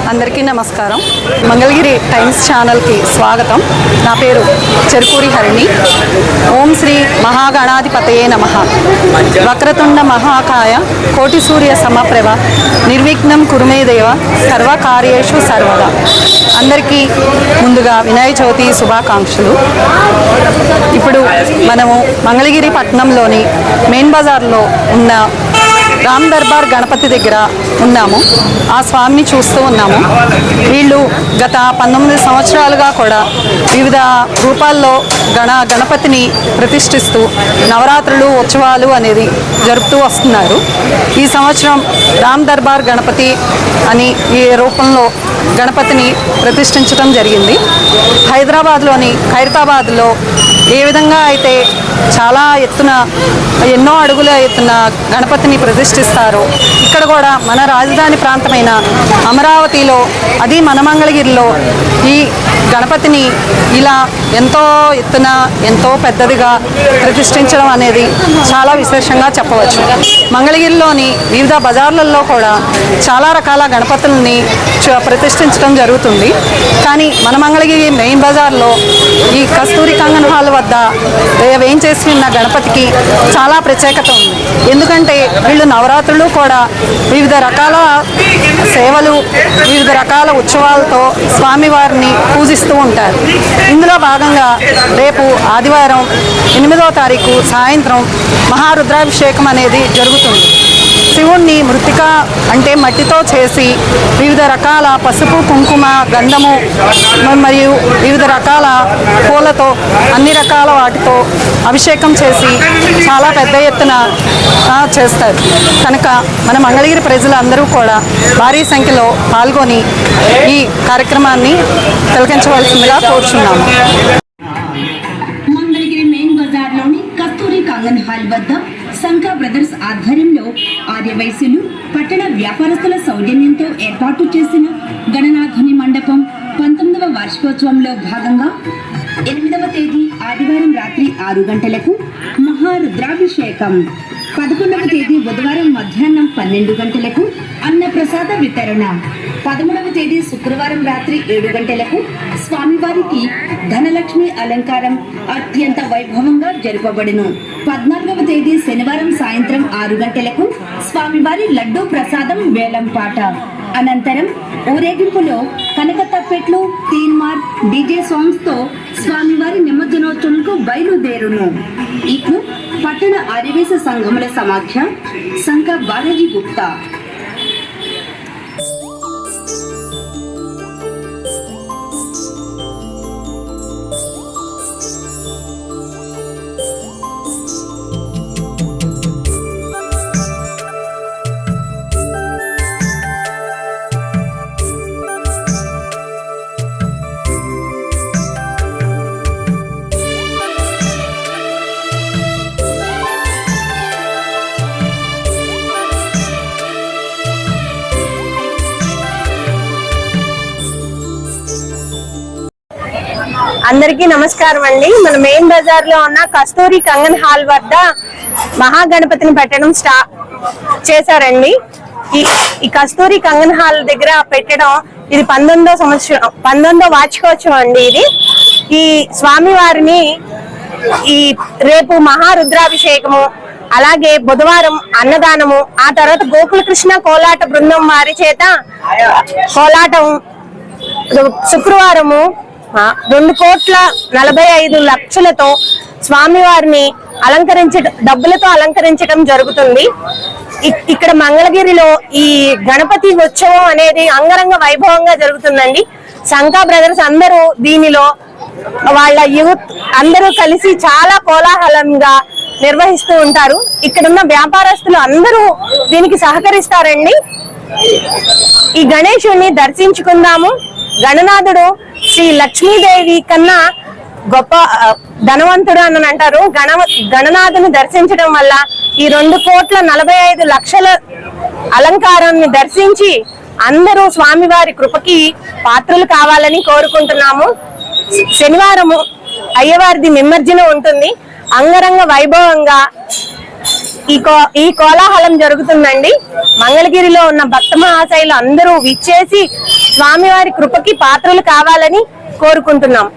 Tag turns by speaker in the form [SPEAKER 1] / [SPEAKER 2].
[SPEAKER 1] అందరికీ నమస్కారం. మంగళగిరి టైమ్స్ ఛానల్కి స్వాగతం. నా పేరు చెరుకూరి హరిణి. ఓం శ్రీ మహాగణాధిపతయే నమః. వక్రతుండ మహాకాయ కోటి సూర్య సమప్రభ నిర్విఘ్నం కురుమే దేవ సర్వకార్యేషు సర్వదా. అందరికీ ముందుగా వినాయక చవితి శుభాకాంక్షలు. ఇప్పుడు మనము మంగళగిరి పట్టణంలోని మెయిన్ బజార్లో ఉన్న రామ్ దర్బార్ గణపతి దగ్గర ఉన్నాము. ఆ స్వామిని చూస్తూ ఉన్నాము. వీళ్ళు గత 19 సంవత్సరాలుగా కూడా వివిధ రూపాల్లో గణపతిని ప్రతిష్ఠిస్తూ నవరాత్రులు ఉత్సవాలు అనేది జరుపుతూ వస్తున్నారు. ఈ సంవత్సరం రామ్ దర్బార్ గణపతి అని ఈ రూపంలో గణపతిని ప్రతిష్ఠించడం జరిగింది. హైదరాబాద్లోని ఖైరతాబాద్లో ఏ విధంగా అయితే చాలా ఎత్తున ఎన్నో అడుగుల ఎత్తున గణపతిని ప్రతిష్ఠిస్తారో ఇక్కడ కూడా మన రాజధాని ప్రాంతమైన అమరావతిలో, అది మన మంగళగిరిలో ఈ గణపతిని ఇలా ఎంతో ఎత్తున ఎంతో పెద్దదిగా ప్రతిష్ఠించడం అనేది చాలా విశేషంగా చెప్పవచ్చు. మంగళగిరిలోని వివిధ బజార్లలో కూడా చాలా రకాల గణపతుల్ని ప్రతిష్ఠించడం జరుగుతుంది. కానీ మన మంగళగిరి మెయిన్ బజార్లో ఈ కస్తూరి కంగన్ హాల్ వద్ద వేయించేసి ఉన్న గణపతికి చాలా ప్రత్యేకత ఉంది. ఎందుకంటే వీళ్ళు నవరాత్రులు కూడా వివిధ రకాల సేవలు, వివిధ రకాల ఉత్సవాలతో స్వామివారిని పూజిస్తూ ఉంటారు. ఇందులో భాగంగా రేపు ఆదివారం 8వ తారీఖు సాయంత్రం మహారుద్రాభిషేకం అనేది జరుగుతుంది. శివుణ్ణి మృత్తిక అంటే మట్టితో చేసి వివిధ రకాల పసుపు, కుంకుమ, గంధము మరియు వివిధ రకాల పూలతో అన్ని రకాల వాటితో అభిషేకం చేసి చాలా పెద్ద ఎత్తున చేస్తారు. కనుక మన మంగళగిరి ప్రజలందరూ కూడా భారీ సంఖ్యలో పాల్గొని ఈ కార్యక్రమాన్ని తిలకించవలసిందిగా కోరుచున్నాము.
[SPEAKER 2] మంగళగిరి మెయిన్ బజార్లోని కస్తూరి కంగన్ హాల్ వద్ద సంకా బ్రదర్స్ ఆధ్వర్యంలో ఆర్యవైశ్యులు పట్టణ వ్యాపారస్తుల సౌజన్యంతో ఏర్పాటు చేసిన గణనాథుని మండపం 19వ వార్షికోత్సవంలో భాగంగా 8వ తేదీ ఆదివారం రాత్రి 6 గంటలకు మహారుద్రాభిషేకం, 11వ తేదీ బుధవారం మధ్యాహ్నం 12 గంటలకు అన్నప్రసాద వితరణ, 13వ తేదీ శుక్రవారం రాత్రి 7 గంటలకు స్వామివారికి ధనలక్ష్మి అలంకారం అత్యంత వైభవంగా జరపబడును. 14వ తేదీ శనివారం సాయంత్రం 6 గంటలకు స్వామివారి లడ్డూ ప్రసాదం వేలంపాట, అనంతరం ఊరేగింపులో కనకతప్పెట్లు, తీన్మార్, డీజే సాంగ్స్ తో స్వామివారి నిమజ్జనోత్సవంకు బయలుదేరును. ఇట్లు పట్టణ ఆర్యవేశ సంఘముల సమాఖ్య సంఘ బాలాజీ గుప్తా.
[SPEAKER 3] అందరికీ నమస్కారం అండి. మన మెయిన్ బజార్ లో ఉన్న కస్తూరి కంగన్ హాల్ వద్ద మహాగణపతిని పెట్టడం చేశారండి. ఈ కస్తూరి కంగన్ హాల్ దగ్గర పెట్టడం ఇది 19వ వార్షికోత్సవం అండి. ఇది ఈ స్వామివారిని ఈ రేపు మహారుద్రాభిషేకము, అలాగే బుధవారం అన్నదానము, ఆ తర్వాత గోకులకృష్ణ కోలాట బృందం వారి చేత కోలాటం, శుక్రవారము 2,45,00,000తో స్వామివారిని డబ్బులతో అలంకరించడం జరుగుతుంది. ఇక్కడ మంగళగిరిలో ఈ గణపతి ఉత్సవం అనేది అంగరంగ వైభవంగా జరుగుతుందండి. సంకా బ్రదర్స్ అందరూ దీనిలో వాళ్ళ యూత్ అందరూ కలిసి చాలా కోలాహలంగా నిర్వహిస్తూ ఉంటారు. ఇక్కడున్న వ్యాపారస్తులు అందరూ దీనికి సహకరిస్తారండి. ఈ గణేశుని దర్శించుకుందాము. గణనాథుడు శ్రీ లక్ష్మీదేవి కన్నా గొప్ప ధనవంతుడు అని అంటారు. గణనాథుని దర్శించడం వల్ల ఈ 2,45,00,000 అలంకారాన్ని దర్శించి అందరూ స్వామివారి కృపకి పాత్రలు కావాలని కోరుకుంటున్నాము. శనివారము అయ్యవారిది నిమజ్జనం ఉంటుంది. అంగరంగ వైభవంగా ఈ కోలాహలం జరుగుతుందండి. మంగళగిరిలో ఉన్న భక్త మహాశైలు అందరూ విచ్చేసి స్వామివారి కృపకి పాత్రలు కావాలని కోరుకుంటున్నాం.